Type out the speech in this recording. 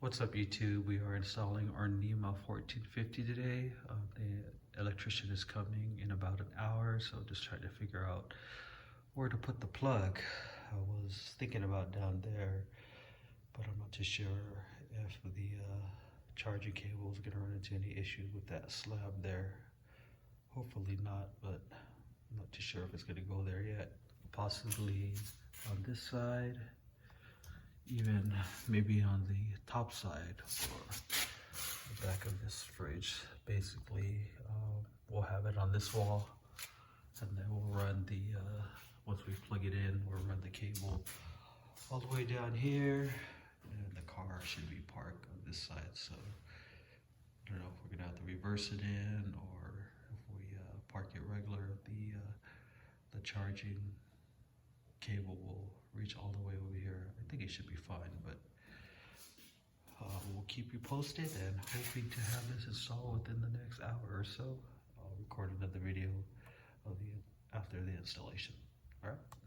What's up YouTube? We are installing our Nema 1450 today. The electrician is coming in about an hour, so just trying to figure out where to put the plug. I was thinking about down there, but I'm not too sure if the charging cable is going to run into any issue with that slab there. Hopefully not, but I'm not too sure if it's going to go there yet. Possibly on this side, even maybe on the top side or the back of this fridge. Basically, we'll have it on this wall, and then we'll run the once we plug it in, we'll run the cable all the way down here, and the car should be parked on this side. So I don't know if we're gonna have to reverse it in, or if we park it regular, the charging cable will reach all the way over here. I think it should be fine, but we'll keep you posted, and hoping to have this installed within the next hour or so. I'll record another video of after the installation. All right.